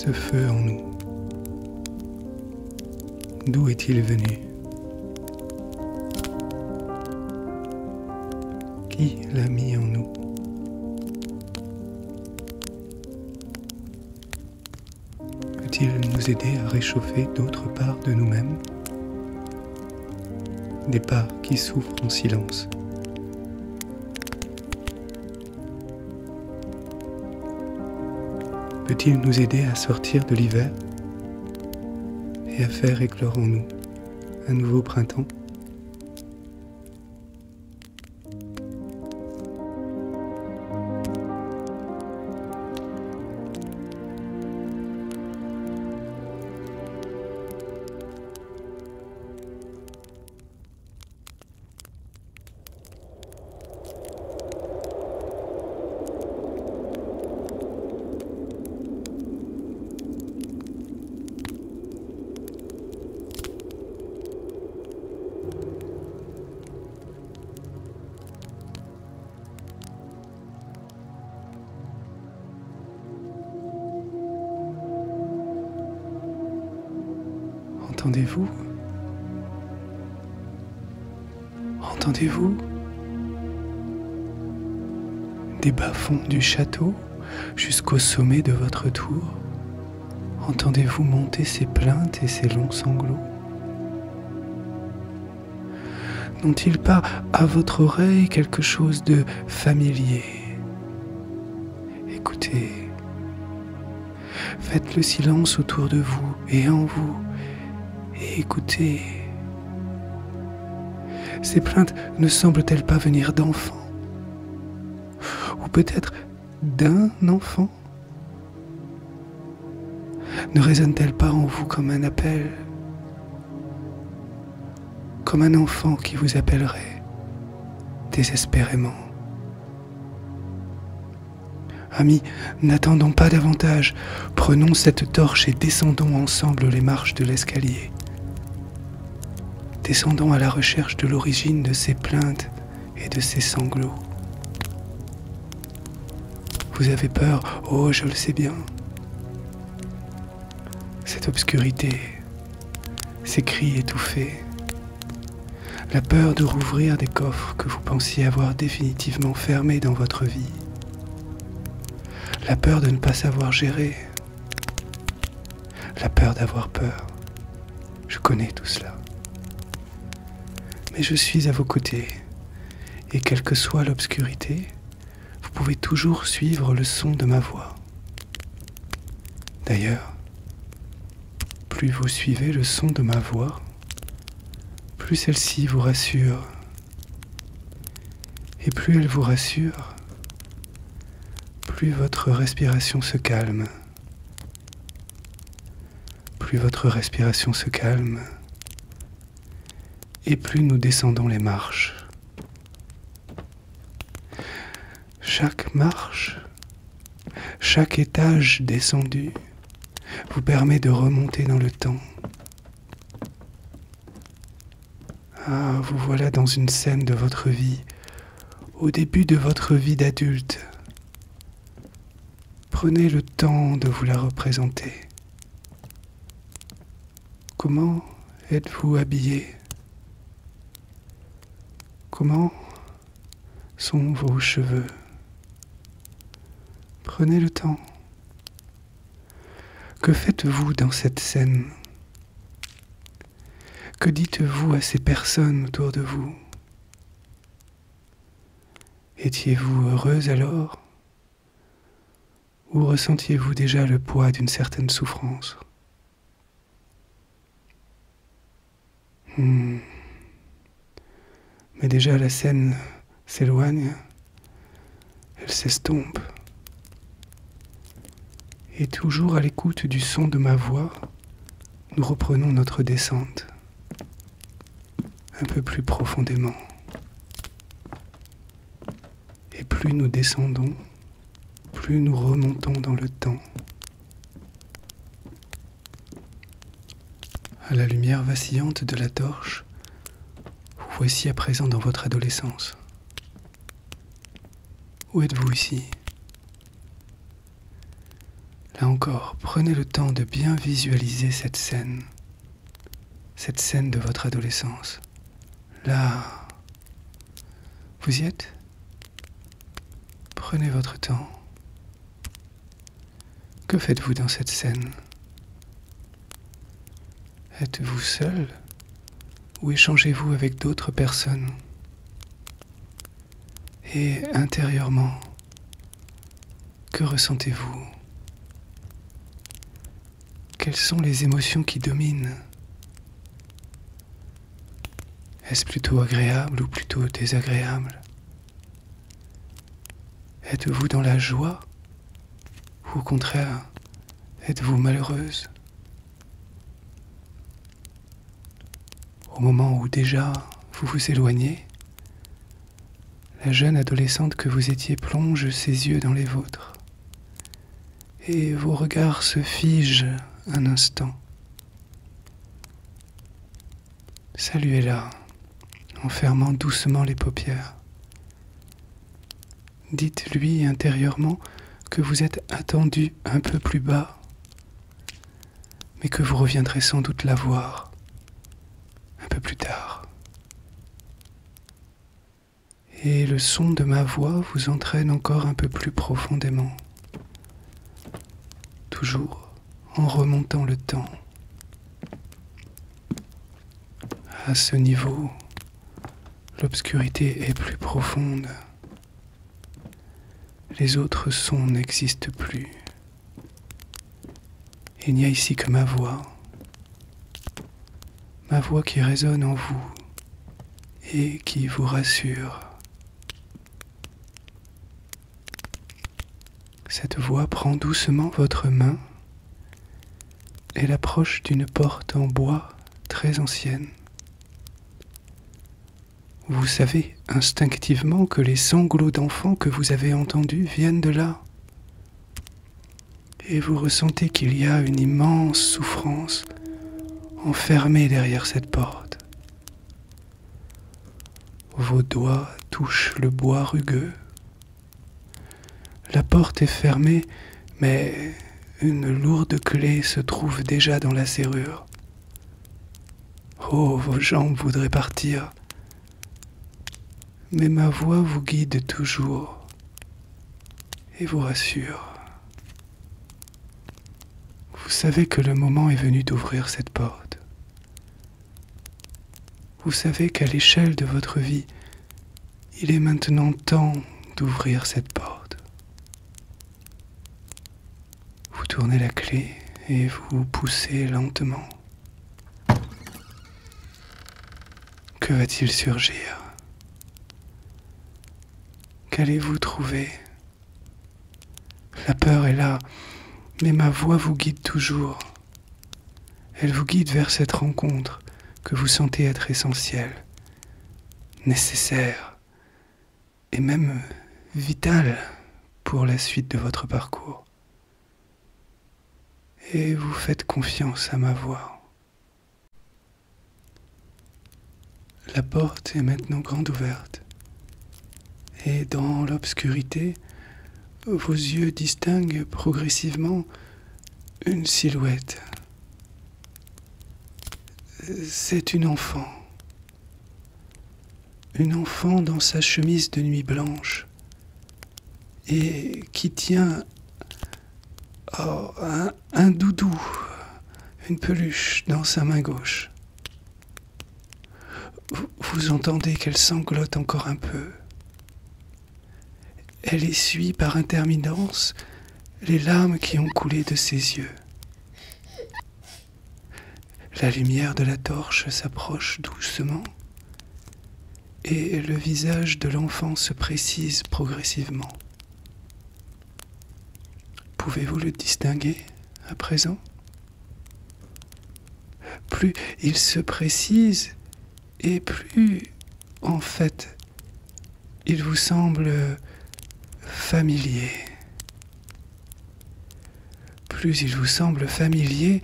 ce feu en nous? D'où est-il venu? Qui l'a mis en nous? Peut-il nous aider à réchauffer d'autres parts de nous-mêmes? Des parts qui souffrent en silence. Peut-il nous aider à sortir de l'hiver et à faire éclore en nous un nouveau printemps? Entendez-vous? Entendez-vous? Des bas-fonds du château jusqu'au sommet de votre tour, entendez-vous monter ces plaintes et ces longs sanglots? N'ont-ils pas à votre oreille quelque chose de familier? Écoutez, faites le silence autour de vous et en vous. Et écoutez, ces plaintes ne semblent-elles pas venir d'enfants? Ou peut-être d'un enfant? Ne résonnent-elles pas en vous comme un appel? Comme un enfant qui vous appellerait désespérément? Amis, n'attendons pas davantage, prenons cette torche et descendons ensemble les marches de l'escalier. Descendons à la recherche de l'origine de ces plaintes et de ces sanglots. Vous avez peur, oh je le sais bien. Cette obscurité, ces cris étouffés, la peur de rouvrir des coffres que vous pensiez avoir définitivement fermés dans votre vie, la peur de ne pas savoir gérer, la peur d'avoir peur. Je connais tout cela. Mais je suis à vos côtés, et quelle que soit l'obscurité, vous pouvez toujours suivre le son de ma voix. D'ailleurs, plus vous suivez le son de ma voix, plus celle-ci vous rassure. Et plus elle vous rassure, plus votre respiration se calme. Plus votre respiration se calme, et plus nous descendons les marches. Chaque marche, chaque étage descendu vous permet de remonter dans le temps. Ah, vous voilà dans une scène de votre vie, au début de votre vie d'adulte. Prenez le temps de vous la représenter. Comment êtes-vous habillé? Comment sont vos cheveux? Prenez le temps. Que faites-vous dans cette scène? Que dites-vous à ces personnes autour de vous? Étiez-vous heureuse alors? Ou ressentiez-vous déjà le poids d'une certaine souffrance? Mais déjà la scène s'éloigne, elle s'estompe. Et toujours à l'écoute du son de ma voix, nous reprenons notre descente, un peu plus profondément. Et plus nous descendons, plus nous remontons dans le temps. À la lumière vacillante de la torche, vous voici à présent dans votre adolescence. Où êtes-vous ici? Là encore, prenez le temps de bien visualiser cette scène de votre adolescence. Là, vous y êtes? Prenez votre temps. Que faites-vous dans cette scène? Êtes-vous seul ou échangez-vous avec d'autres personnes? Et intérieurement, que ressentez-vous? Quelles sont les émotions qui dominent? Est-ce plutôt agréable ou plutôt désagréable? Êtes-vous dans la joie ou au contraire, êtes-vous malheureuse? Au moment où déjà vous vous éloignez, la jeune adolescente que vous étiez plonge ses yeux dans les vôtres et vos regards se figent un instant. Saluez-la en fermant doucement les paupières. Dites-lui intérieurement que vous êtes attendu un peu plus bas, mais que vous reviendrez sans doute la voir un peu plus tard. Et le son de ma voix vous entraîne encore un peu plus profondément, toujours en remontant le temps. À ce niveau, l'obscurité est plus profonde. Les autres sons n'existent plus. Il n'y a ici que ma voix qui résonne en vous et qui vous rassure. Cette voix prend doucement votre main et l'approche d'une porte en bois très ancienne. Vous savez instinctivement que les sanglots d'enfant que vous avez entendus viennent de là. Et vous ressentez qu'il y a une immense souffrance enfermée derrière cette porte. Vos doigts touchent le bois rugueux. La porte est fermée, mais une lourde clé se trouve déjà dans la serrure. Oh, vos jambes voudraient partir. Mais ma voix vous guide toujours et vous rassure. Vous savez que le moment est venu d'ouvrir cette porte. Vous savez qu'à l'échelle de votre vie, il est maintenant temps d'ouvrir cette porte. Vous tournez la clé et vous poussez lentement. Que va-t-il surgir ? Qu'allez-vous trouver ? La peur est là, mais ma voix vous guide toujours. Elle vous guide vers cette rencontre que vous sentez être essentielle, nécessaire et même vitale pour la suite de votre parcours. Et vous faites confiance à ma voix. La porte est maintenant grande ouverte. Et dans l'obscurité, vos yeux distinguent progressivement une silhouette. C'est une enfant dans sa chemise de nuit blanche et qui tient un doudou, une peluche dans sa main gauche. Vous entendez qu'elle sanglote encore un peu. Elle essuie par intermittence les larmes qui ont coulé de ses yeux. La lumière de la torche s'approche doucement et le visage de l'enfant se précise progressivement. Pouvez-vous le distinguer à présent ? Plus il se précise et plus, en fait, il vous semble familier. Plus il vous semble familier,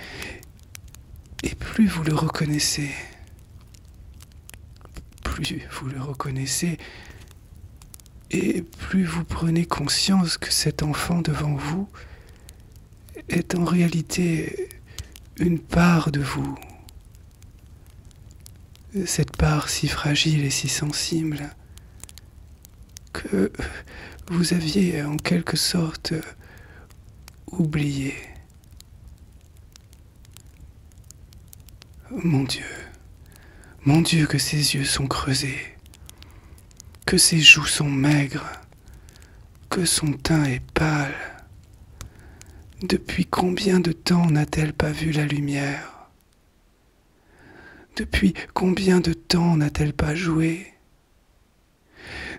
et plus vous le reconnaissez. Plus vous le reconnaissez, et plus vous prenez conscience que cet enfant devant vous est en réalité une part de vous. Cette part si fragile et si sensible que vous aviez en quelque sorte oubliée. Mon Dieu que ses yeux sont creusés, que ses joues sont maigres, que son teint est pâle. Depuis combien de temps n'a-t-elle pas vu la lumière? Depuis combien de temps n'a-t-elle pas joué?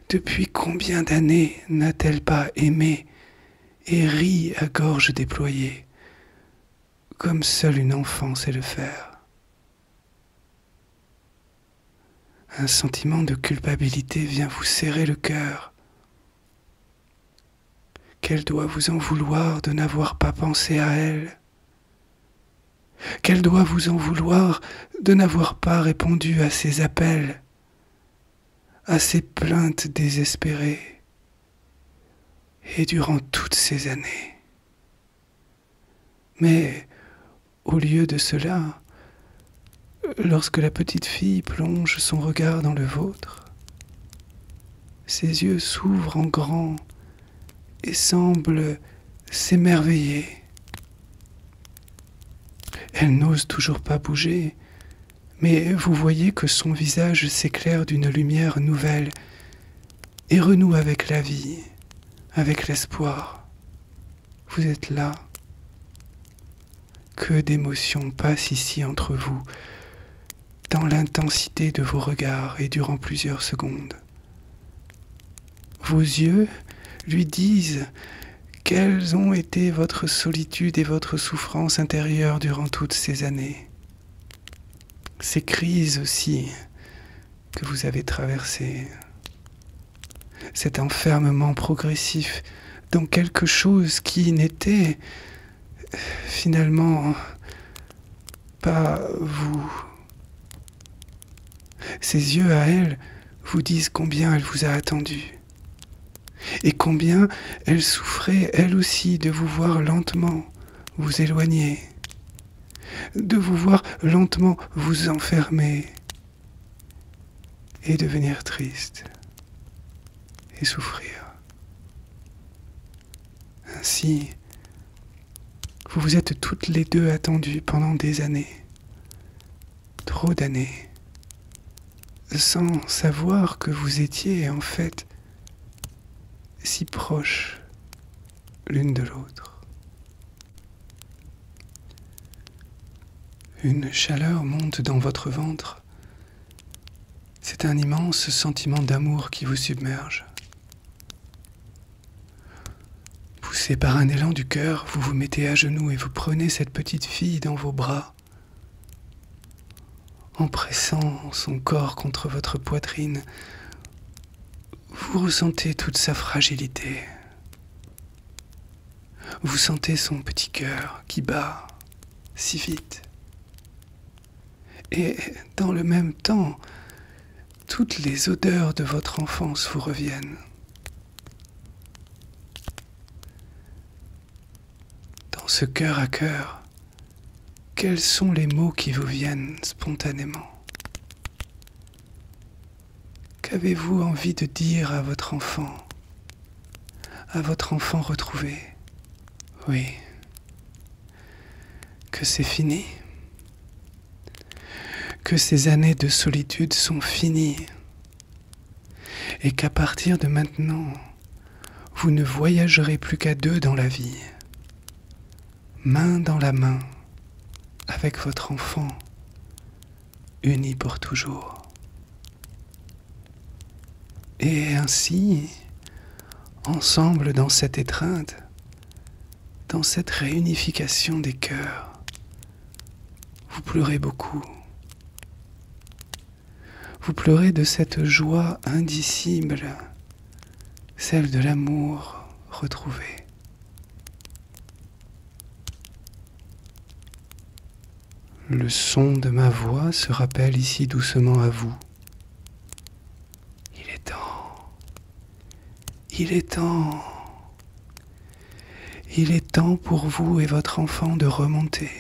Depuis combien d'années n'a-t-elle pas aimé et ri à gorge déployée, comme seule une enfant sait le faire? Un sentiment de culpabilité vient vous serrer le cœur. Qu'elle doit vous en vouloir de n'avoir pas pensé à elle. Qu'elle doit vous en vouloir de n'avoir pas répondu à ses appels, à ses plaintes désespérées, et durant toutes ces années. Mais au lieu de cela, lorsque la petite fille plonge son regard dans le vôtre, ses yeux s'ouvrent en grand et semblent s'émerveiller. Elle n'ose toujours pas bouger, mais vous voyez que son visage s'éclaire d'une lumière nouvelle et renoue avec la vie, avec l'espoir. Vous êtes là. Que d'émotions passent ici entre vous, dans l'intensité de vos regards et durant plusieurs secondes. Vos yeux lui disent quelles ont été votre solitude et votre souffrance intérieure durant toutes ces années. Ces crises aussi que vous avez traversées. Cet enfermement progressif dans quelque chose qui n'était finalement pas vous. Ses yeux à elle vous disent combien elle vous a attendu. Et combien elle souffrait, elle aussi, de vous voir lentement vous éloigner, de vous voir lentement vous enfermer et devenir triste et souffrir. Ainsi, vous vous êtes toutes les deux attendues pendant des années, trop d'années, sans savoir que vous étiez en fait si proches l'une de l'autre. Une chaleur monte dans votre ventre. C'est un immense sentiment d'amour qui vous submerge. Poussé par un élan du cœur, vous vous mettez à genoux et vous prenez cette petite fille dans vos bras, en pressant son corps contre votre poitrine. Vous ressentez toute sa fragilité. Vous sentez son petit cœur qui bat si vite. Et dans le même temps, toutes les odeurs de votre enfance vous reviennent. Dans ce cœur à cœur, quels sont les mots qui vous viennent spontanément ? Qu'avez-vous envie de dire à votre enfant retrouvé? Oui, que c'est fini, que ces années de solitude sont finies, et qu'à partir de maintenant, vous ne voyagerez plus qu'à deux dans la vie, main dans la main, avec votre enfant, unis pour toujours. Et ainsi, ensemble dans cette étreinte, dans cette réunification des cœurs, vous pleurez beaucoup. Vous pleurez de cette joie indicible, celle de l'amour retrouvé. Le son de ma voix se rappelle ici doucement à vous. Il est temps. Il est temps pour vous et votre enfant de remonter.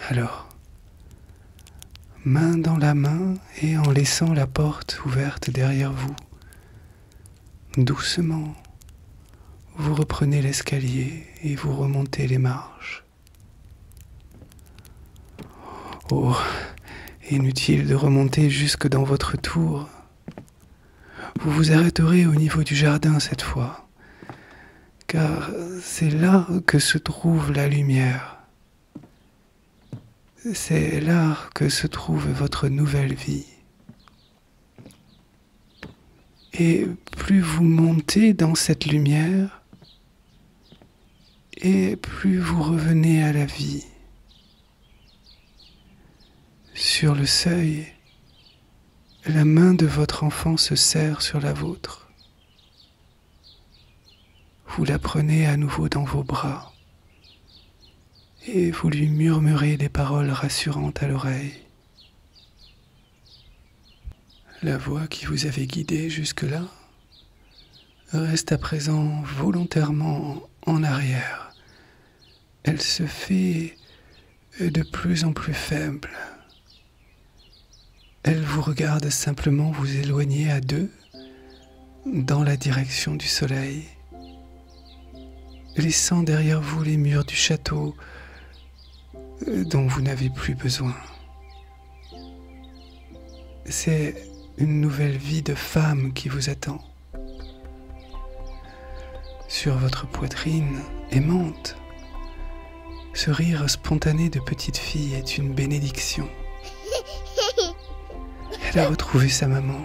Alors, main dans la main et en laissant la porte ouverte derrière vous, doucement, vous reprenez l'escalier et vous remontez les marches. Oh, inutile de remonter jusque dans votre tour. Vous vous arrêterez au niveau du jardin cette fois, car c'est là que se trouve la lumière. C'est là que se trouve votre nouvelle vie. Et plus vous montez dans cette lumière, et plus vous revenez à la vie. Sur le seuil, la main de votre enfant se serre sur la vôtre. Vous la prenez à nouveau dans vos bras et vous lui murmurez des paroles rassurantes à l'oreille. La voix qui vous avait guidé jusque-là reste à présent volontairement en arrière. Elle se fait de plus en plus faible. Elle vous regarde simplement vous éloigner à deux dans la direction du soleil, laissant derrière vous les murs du château dont vous n'avez plus besoin. C'est une nouvelle vie de femme qui vous attend. Sur votre poitrine aimante, ce rire spontané de petite fille est une bénédiction. Elle a retrouvé sa maman.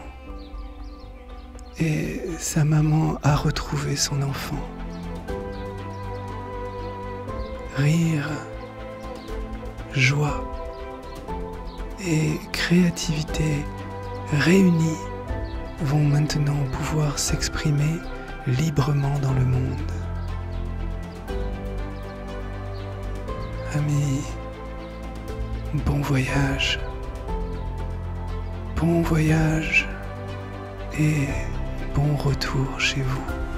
Et sa maman a retrouvé son enfant. Rire, joie et créativité réunies vont maintenant pouvoir s'exprimer librement dans le monde. Amis, bon voyage. Bon voyage et bon retour chez vous.